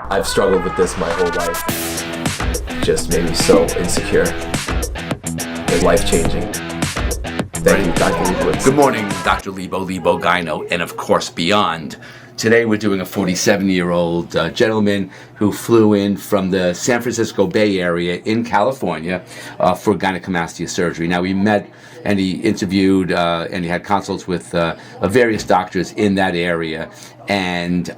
I've struggled with this my whole life. Just made me so insecure. It's life-changing. Thank you, Dr. Lebowitz. Good morning, Dr. Lebo, Gyno, and of course beyond. Today we're doing a 47-year-old gentleman who flew in from the San Francisco Bay Area in California for gynecomastia surgery. Now we met and he interviewed and he had consults with various doctors in that area. And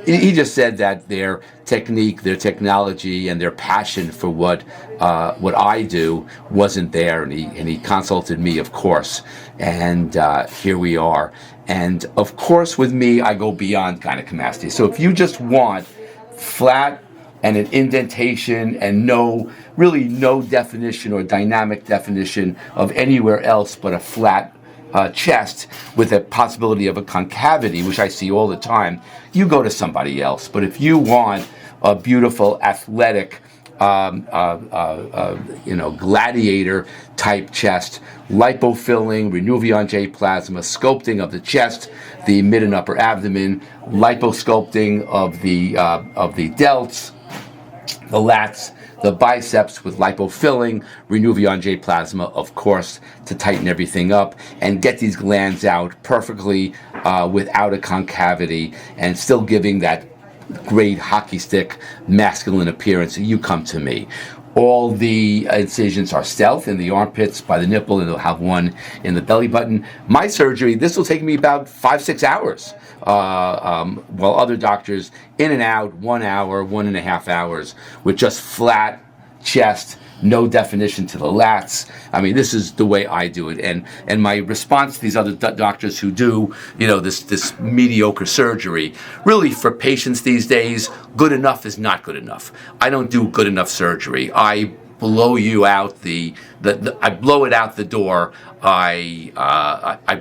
he just said that their technique, their technology, and their passion for what I do wasn't there. And he consulted me, of course. And here we are. And of course, with me, I go beyond gynecomastia. So if you just want flat and an indentation and really no definition or dynamic definition of anywhere else but a flat chest with a possibility of a concavity, which I see all the time, you go to somebody else. But if you want a beautiful, athletic, gladiator type chest, lipofilling, Renuvion J plasma, sculpting of the chest, the mid and upper abdomen, liposculpting of the delts, the lats, the biceps with lipofilling, Renuvion J plasma, of course, to tighten everything up and get these glands out perfectly without a concavity and still giving that great hockey stick masculine appearance. You come to me. All the incisions are stealth in the armpits by the nipple, and they'll have one in the belly button. My surgery, this will take me about 5-6 hours, while other doctors in and out 1 hour, 1.5 hours with just flat chest, no definition to the lats. I mean, this is the way I do it. And my response to these other doctors who do, this mediocre surgery, really for patients these days, good enough is not good enough. I don't do good enough surgery. I blow you out I blow it out the door. I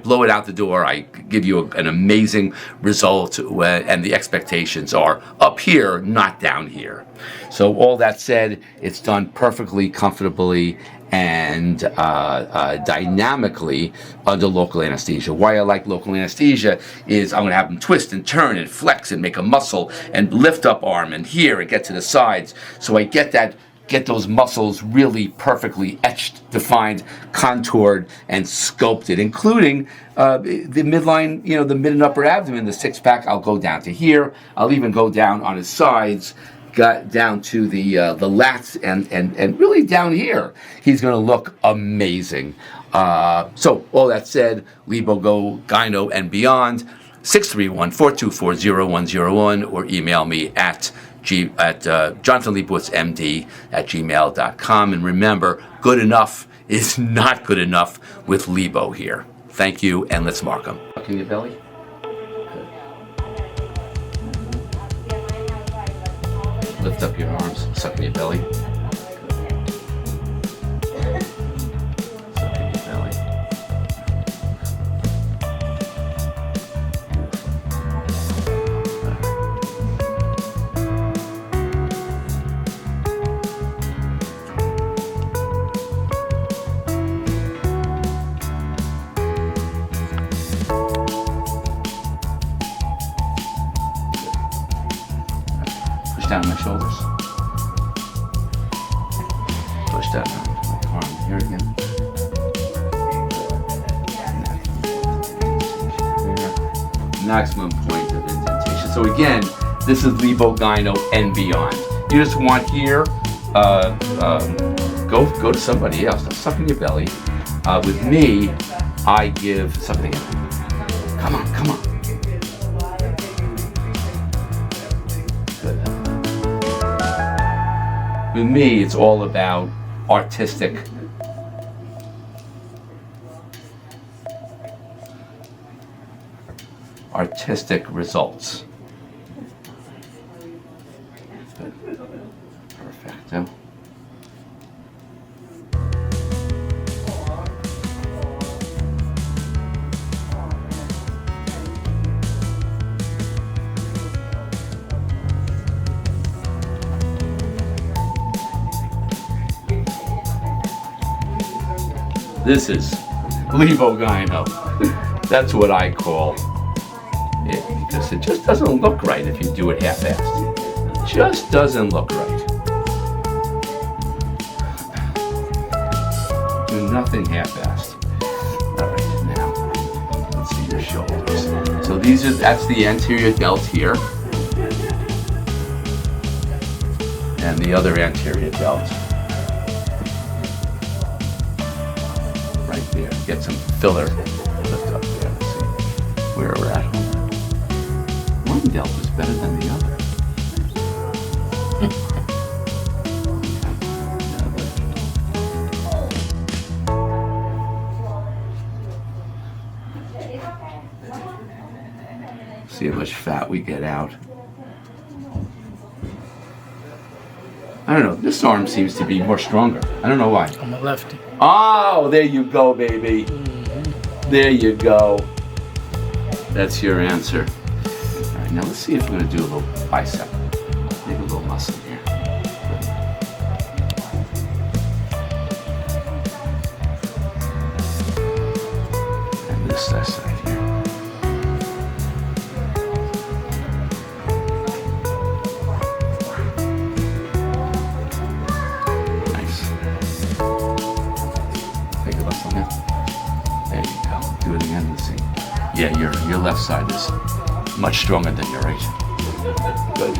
blow it out the door. I give you an amazing result, and the expectations are up here, not down here. So all that said, it's done perfectly, comfortably, and dynamically under local anesthesia. Why I like local anesthesia is I'm going to have them twist and turn and flex and make a muscle and lift up arm and here and get to the sides. So I get those muscles really perfectly etched, defined, contoured, and sculpted, including the midline, the mid and upper abdomen, the six-pack. I'll go down to here. I'll even go down on his sides, got down to the lats, and really down here. He's going to look amazing. So all that said, Lebo, Gyno, and beyond, 631-424-0101, or email me at jonathanleibowitz@gmail.com. And remember, good enough is not good enough with Lebo here. Thank you, and let's mark them. In your belly. Lift up your arms, suck in your belly. Suck in your belly. Push down my shoulders. Push down my arm here again. Maximum point of indentation. So again, this is Lebo, Gyno, and beyond. You just want here, go to somebody else. Don't suck in your belly. With me, I give something. Come on. With me, it's all about artistic results. Perfecto. This is Lebo, Gyno. That's what I call it, because it just doesn't look right if you do it half-assed. just doesn't look right. Do nothing half-assed. All right, now let's see your shoulders. So that's the anterior delt here, and the other anterior delt right there. Get some filler. Lift up there. Let's see where we're at. One delt is better than the other. See how much fat we get out. I don't know, this arm seems to be more stronger. I don't know why. I'm a lefty. Oh, there you go, baby. There you go. That's your answer. All right, now let's see if we're gonna do a little bicep. Maybe a little muscle here. And this side here. Yeah, your left side is much stronger than your right. Good.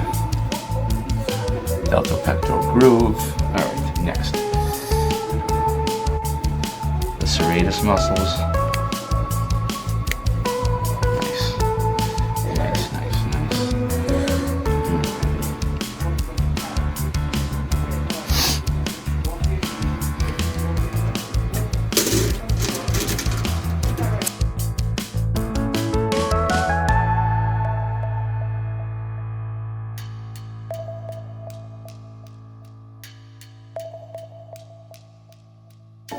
Delta pectoral groove. All right, next. The serratus muscles. Nice. Nice, nice, nice.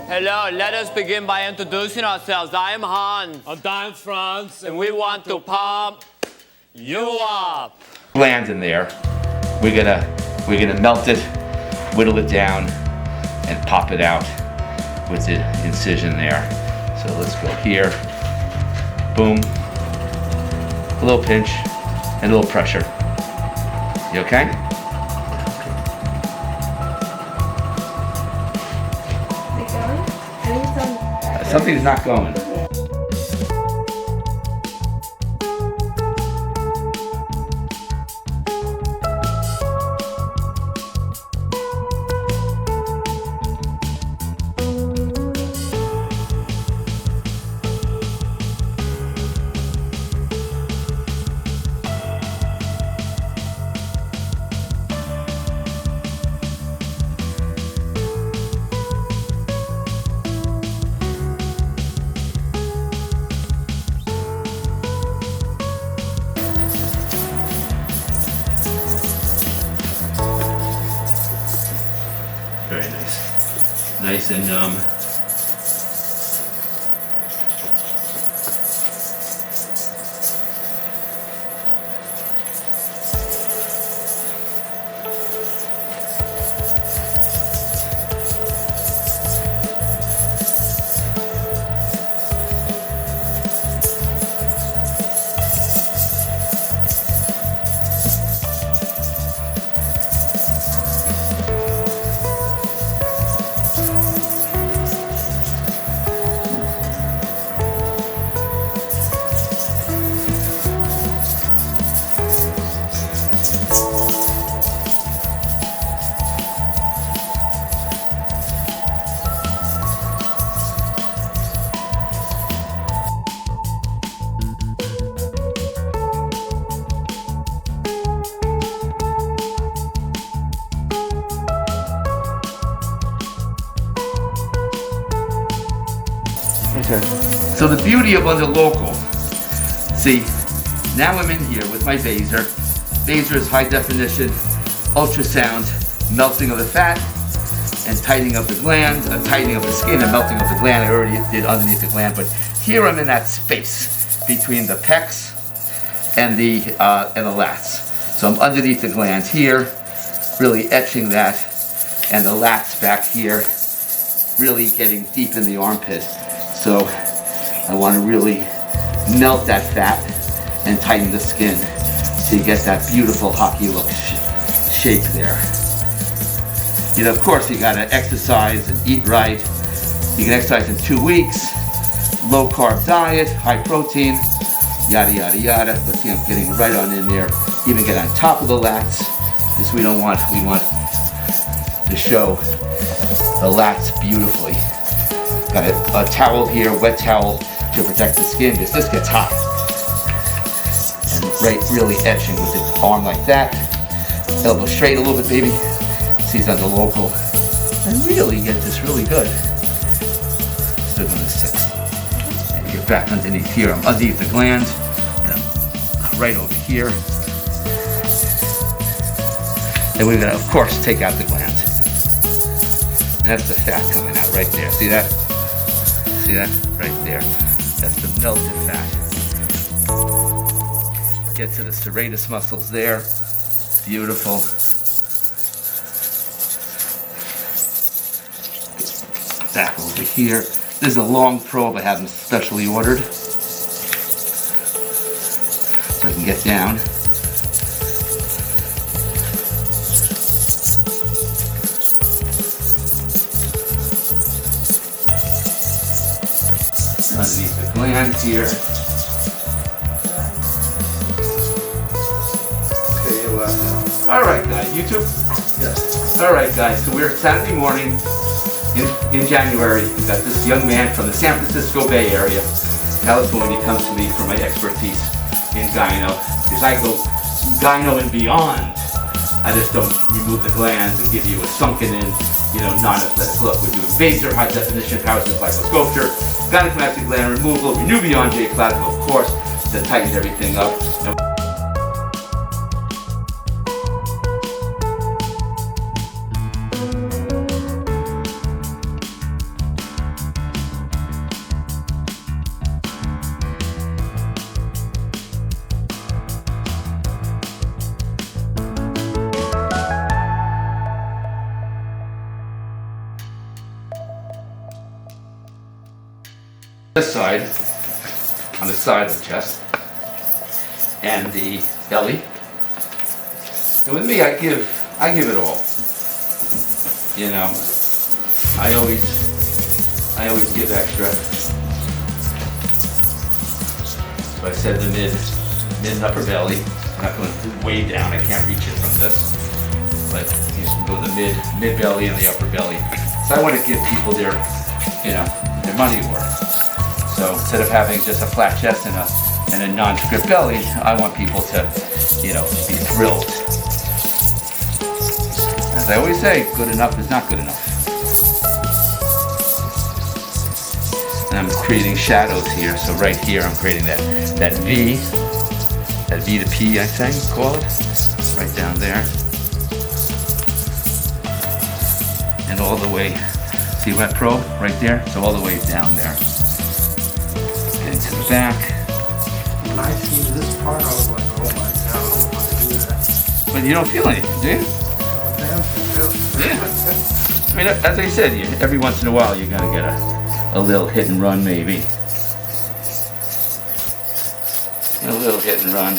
Hello, let us begin by introducing ourselves. I am Hans, I'm France. and we want to pump you up. Gland in there. We're gonna melt it, whittle it down, and pop it out with the incision there. So let's go here. Boom. A little pinch and a little pressure. You okay? Something's not going. Very nice. Nice and numb. Okay. So the beauty of under local, see, now I'm in here with my Vaser. Vaser is high definition, ultrasound, melting of the fat, and tightening of the gland, tightening of the skin and melting of the gland. I already did underneath the gland, but here I'm in that space between the pecs and the lats. So I'm underneath the gland here, really etching that, and the lats back here, really getting deep in the armpit. So I want to really melt that fat and tighten the skin so you get that beautiful hockey look shape there. You know, of course, you gotta exercise and eat right. You can exercise in 2 weeks, low carb diet, high protein, yada, yada, yada. But see, I'm getting right on in there. Even get on top of the lats. This we want to show the lats beautifully. Got a towel here, wet towel to protect the skin because this gets hot. And right, really etching with the arm like that. Elbow straight a little bit, baby. Seize on the local. And really get this really good. Still going to 6. And get back underneath here. I'm underneath the gland. And I'm right over here. And we're going to, of course, take out the gland. And that's the fat coming out right there. See that? See that? Right there. That's the melted fat. Get to the serratus muscles there. Beautiful. Back over here. This is a long probe I have them specially ordered. So I can get down. Underneath the gland here. Okay, you're left now. Alright guys, YouTube? Yes. Alright guys, so we're Saturday morning in January. We got this young man from the San Francisco Bay Area, California, comes to me for my expertise in gyno. Because I go gyno and beyond. I just don't remove the glands and give you a sunken in, non-athletic look. We're doing Vaser, high definition power supply liposculpture, gynecomastic gland removal, Renuvion J plasma, of course, to tighten everything up. This side, on the side of the chest, and the belly. And with me, I give it all. I always give extra. So I said the mid and upper belly. I'm not going way down. I can't reach it from this, but you can go the mid belly and the upper belly. So I want to give people their money worth. So instead of having just a flat chest and a non-script belly, I want people to, be thrilled. As I always say, good enough is not good enough. And I'm creating shadows here. So right here, I'm creating that V to P, I think, call it, right down there, and all the way. See wet probe right there? So all the way down there. To the back. When I seen this part, I was like, oh my god, I don't want to do that. But you don't feel anything, do you? Yeah. I mean, as I said, every once in a while you're gonna get a little hit and run, maybe. A little hit and run.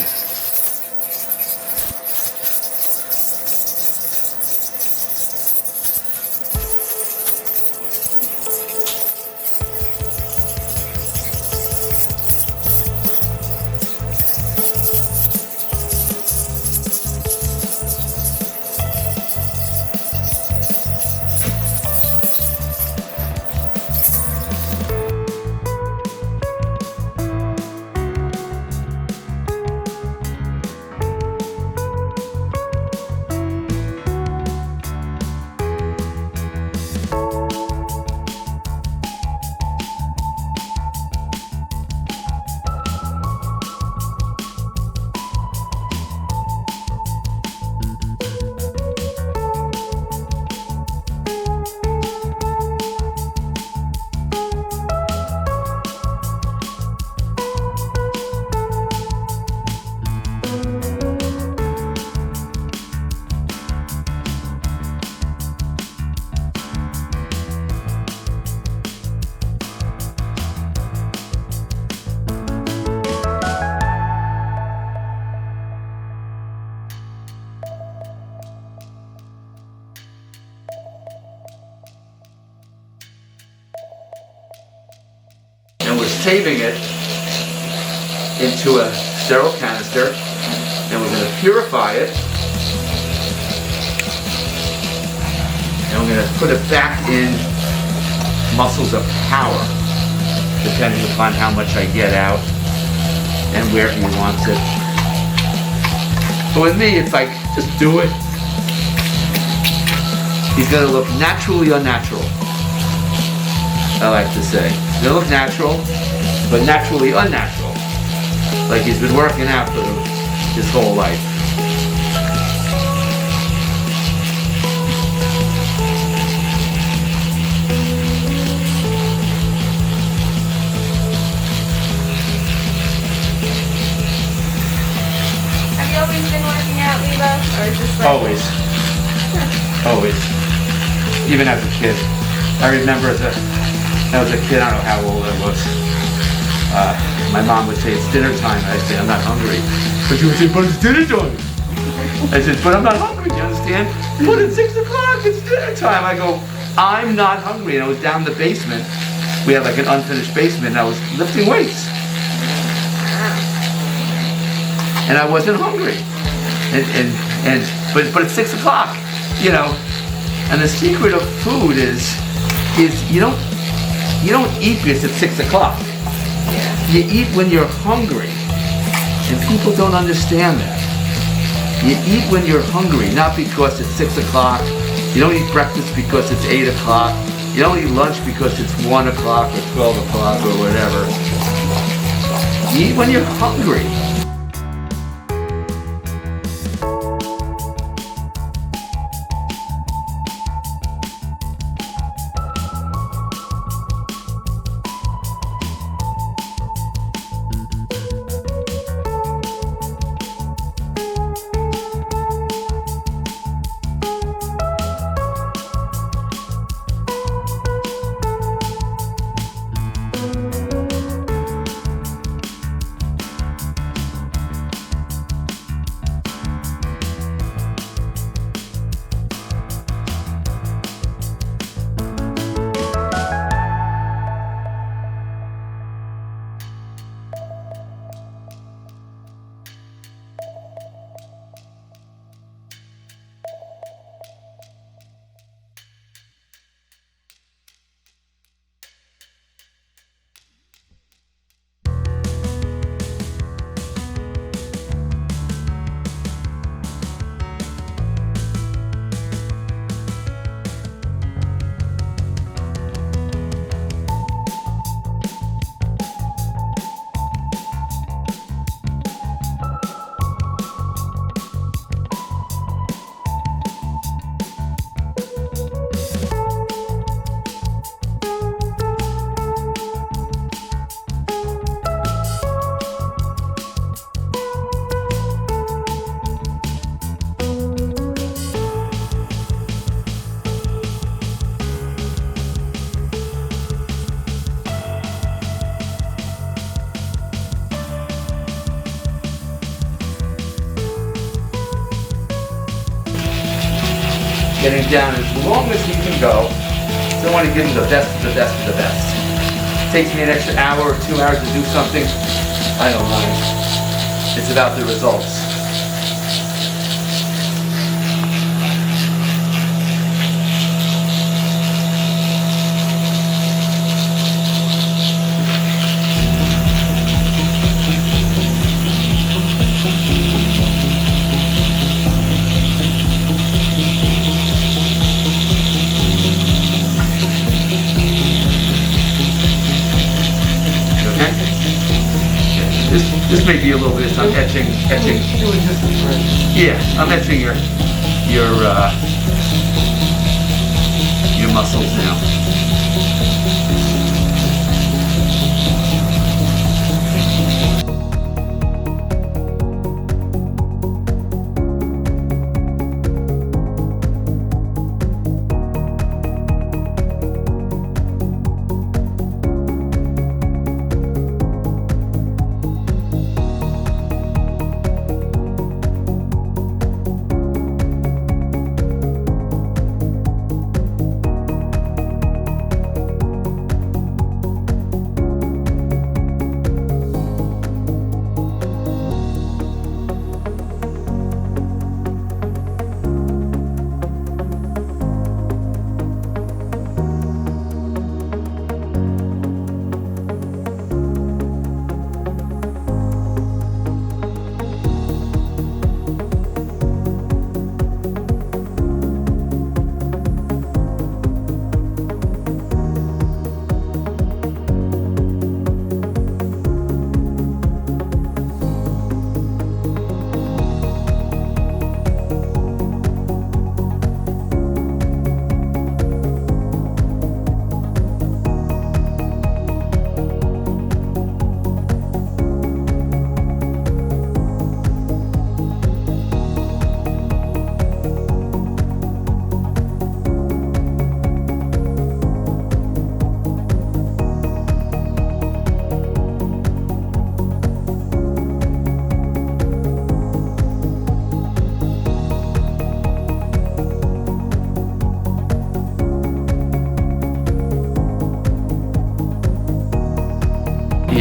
saving it into a sterile canister, and we're going to purify it, and we're going to put it back in muscles of power, depending upon how much I get out and where he wants it. But with me, it's like, just do it. He's going to look naturally unnatural, I like to say. He's going to look natural, but naturally unnatural. Like he's been working out for his whole life. Have you always been working out, Lebo? Or just like... Always. Always. Even as a kid. I remember as a kid, I don't know how old I was. My mom would say, it's dinner time. I'd say, I'm not hungry. But she would say, but it's dinner time. I said, but I'm not hungry, you understand? But it's 6 o'clock, it's dinner time. I go, I'm not hungry. And I was down in the basement. We had like an unfinished basement, and I was lifting weights. And I wasn't hungry. But it's 6 o'clock, you know. And the secret of food is you don't eat because it's 6 o'clock. You eat when you're hungry, and people don't understand that. You eat when you're hungry, not because it's 6 o'clock. You don't eat breakfast because it's 8 o'clock. You don't eat lunch because it's 1 o'clock or 12 o'clock or whatever. You eat when you're hungry. Getting down as long as he can go. So I want to give him the best of the best of the best. Takes me an extra hour or 2 hours to do something, I don't mind. It's about the results. This may be a little bit, I'm etching. Yeah, I'm etching your muscles now.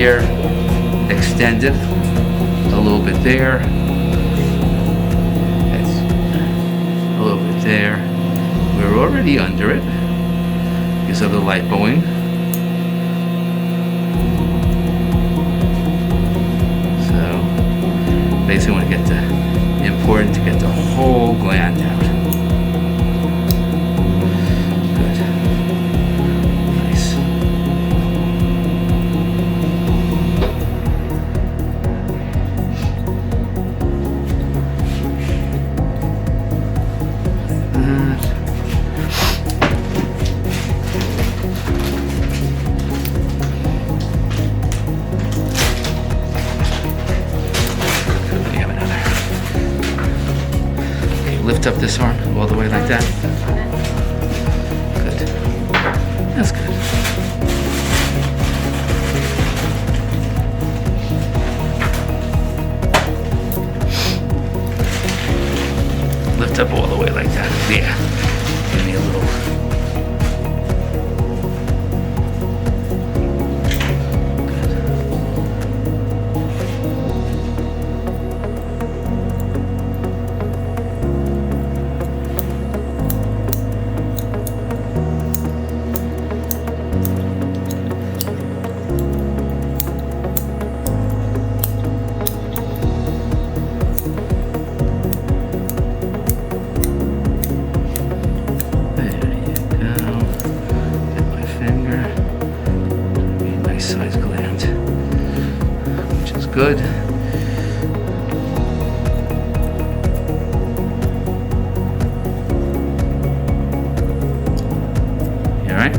here, extend it a little bit there, a little bit there. We're already under it because of the lipoing. So basically, want to get the important to get the whole gland out. Lift up this arm all the way like that. Good. That's good. Lift up all the way like that. Yeah. Give me a little. Good. You all right?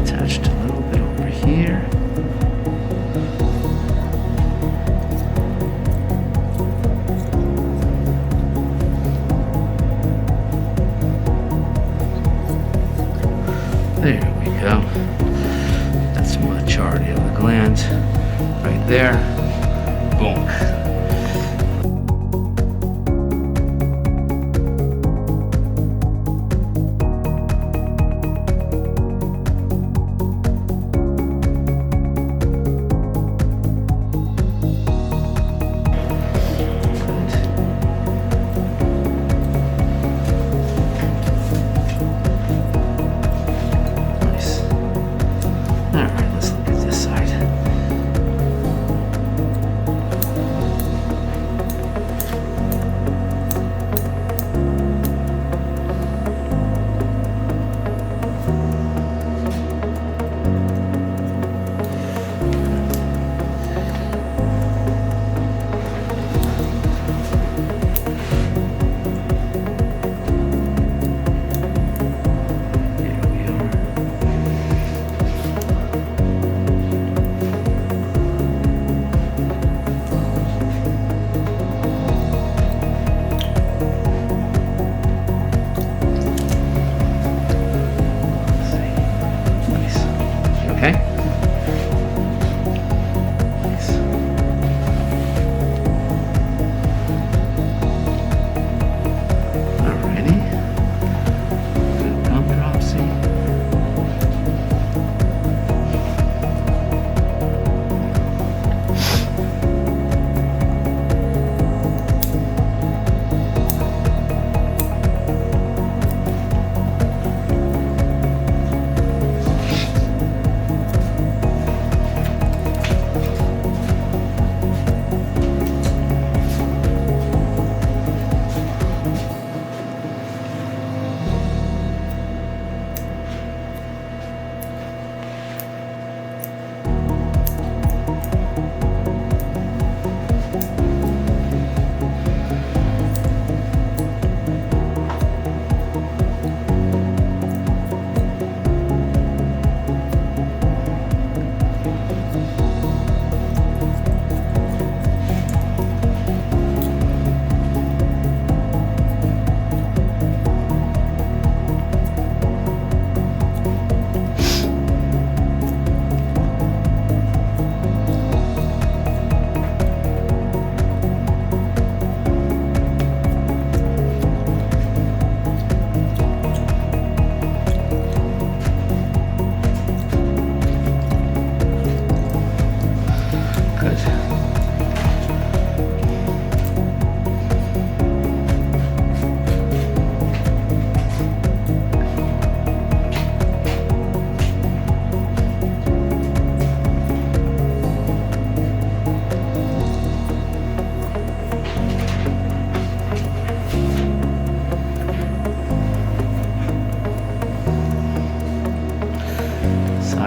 Attached a little bit over here. There we go. That's the majority of the gland right there. Boom.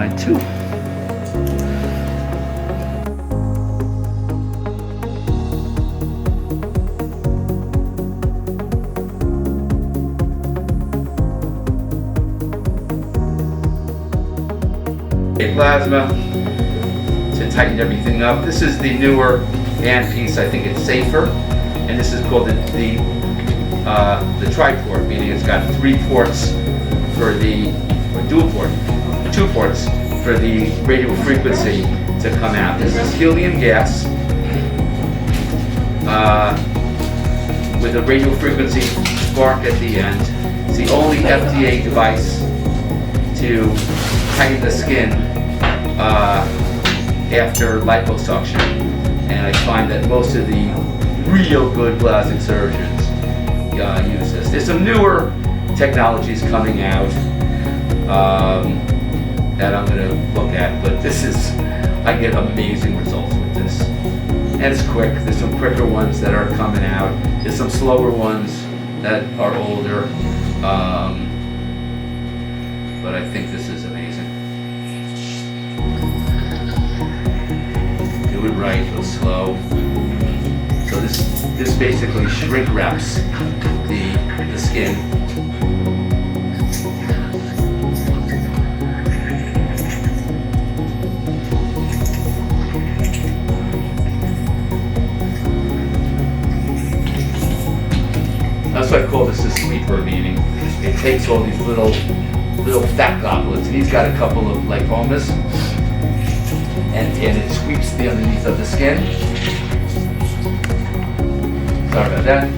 side too. Plasma to tighten everything up. This is the newer band piece. I think it's safer, and this is called the triport, meaning it's got 3 ports for the or dual port, 2 ports for the radio frequency to come out. This is helium gas with a radio frequency spark at the end. It's the only FDA device to tighten the skin after liposuction, and I find that most of the real good plastic surgeons use this. There's some newer technologies coming out that I'm going to look at, but this is, I get amazing results with this. And it's quick. There's some quicker ones that are coming out. There's some slower ones that are older, but I think this is amazing. Do it right, go slow. So this basically shrink wraps the skin. That's why I call this a sweeper, meaning it takes all these little fat droplets, and he's got a couple of lipomas, and it sweeps the underneath of the skin. Sorry about that.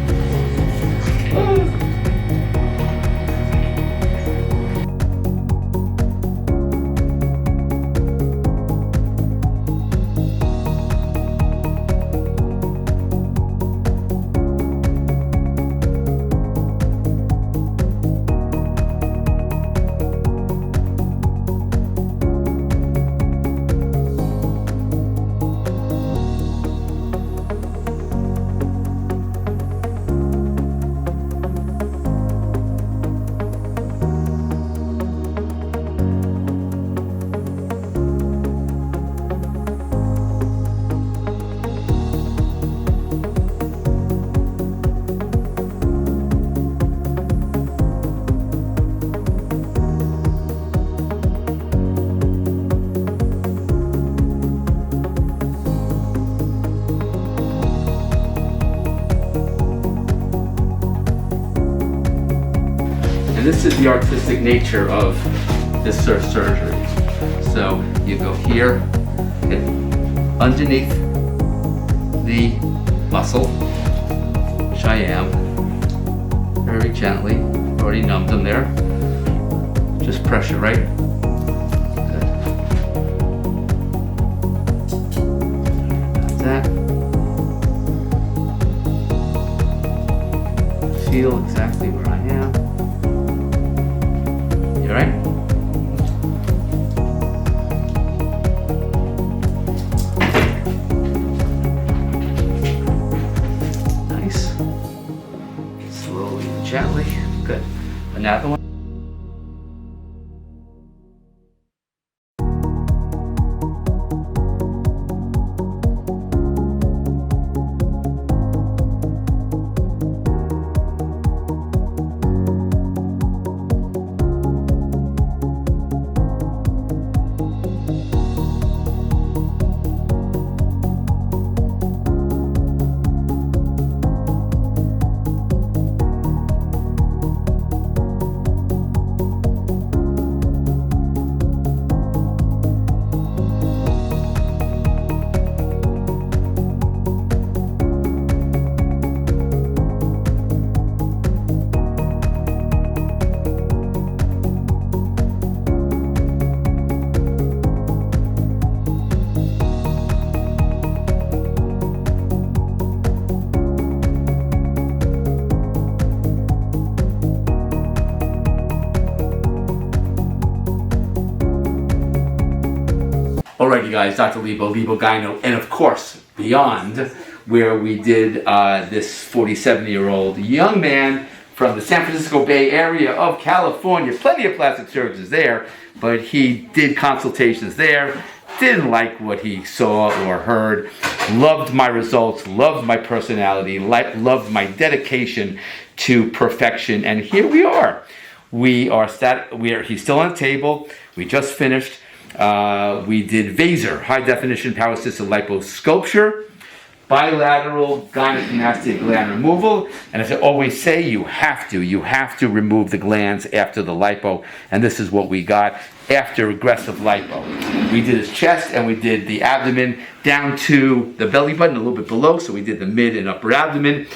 And this is the artistic nature of this surgery. So you go here, and underneath the muscle, which I am, very gently, already numbed them there. Just pressure, right? Good. Like that. Feel exactly where I am. You all right? Nice. Slowly and gently. Good. Another one. Alrighty guys, Dr. Lebo, Gyno, and of course, beyond, where we did this 47-year-old young man from the San Francisco Bay Area of California. Plenty of plastic surgeons there, but he did consultations there. Didn't like what he saw or heard. Loved my results, loved my personality, loved my dedication to perfection. And here we are. He's still on the table. We just finished. We did Vaser, high definition power assisted liposculpture, bilateral gynecomastia gland removal. And as I always say, you have to remove the glands after the lipo. And this is what we got after aggressive lipo. We did his chest and we did the abdomen down to the belly button, a little bit below. So we did the mid and upper abdomen.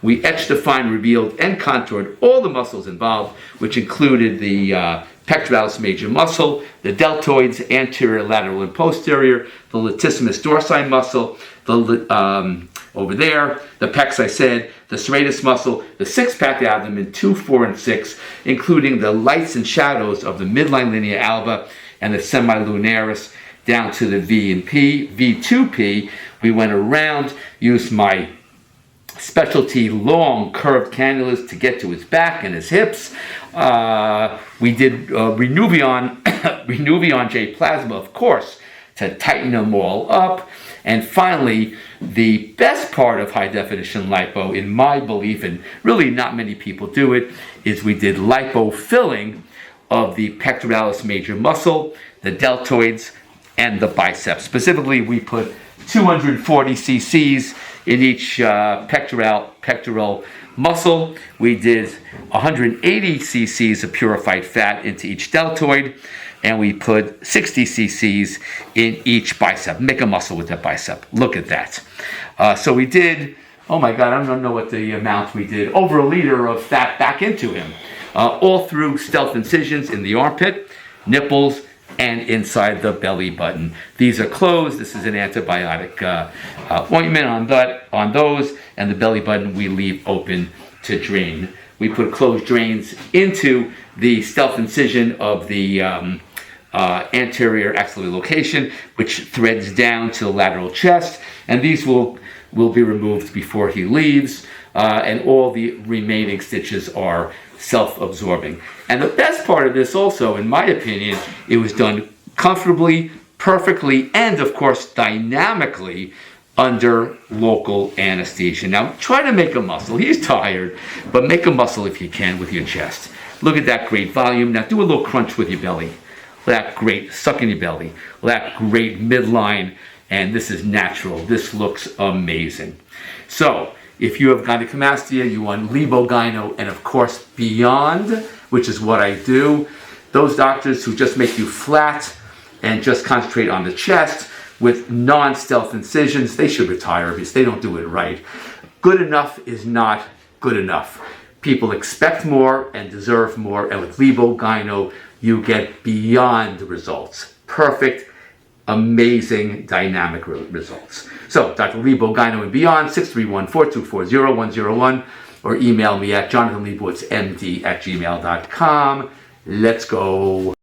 We etched, defined, revealed, and contoured all the muscles involved, which included the pectoralis major muscle, the deltoids, anterior, lateral, and posterior, the latissimus dorsi muscle, over there, the pecs I said, the serratus muscle, the six-pack abdomen, 2, 4, and 6, including the lights and shadows of the midline linea alba and the semilunaris down to the V and P, V2P. We went around, used my specialty long curved cannulas to get to his back and his hips. We did Renuvion, Renuvion J plasma, of course, to tighten them all up. And finally, the best part of high definition lipo, in my belief, and really not many people do it, is we did lipofilling of the pectoralis major muscle, the deltoids, and the biceps. Specifically, we put 240 cc's in each pectoral muscle. We did 180 cc's of purified fat into each deltoid, and we put 60 cc's in each bicep. Make a muscle with that bicep. Look at that. So we did, oh my God, I don't know what the amount we did, over 1 liter of fat back into him, all through stealth incisions in the armpit, nipples, and inside the belly button. These are closed. This is an antibiotic ointment on those, and the belly button we leave open to drain. We put closed drains into the stealth incision of the anterior axillary location, which threads down to the lateral chest, and these will be removed before he leaves, and all the remaining stitches are self-absorbing. And the best part of this also, in my opinion, it was done comfortably, perfectly, and of course dynamically under local anesthesia. Now try to make a muscle. He's tired, but make a muscle if you can with your chest. Look at that great volume. Now do a little crunch with your belly. That great suck in your belly. That great midline. And this is natural. This looks amazing. So if you have gynecomastia, you want Lebo, Gyno, and of course beyond, which is what I do. Those doctors who just make you flat and just concentrate on the chest with non-stealth incisions, they should retire because they don't do it right. Good enough is not good enough. People expect more and deserve more, and with Lebo, Gyno, you get beyond results. Perfect, amazing, dynamic results. So, Dr. Lebo, Gyno, and beyond, 631-424-0101, or email me at jonathanlebowitzmd@gmail.com. Let's go.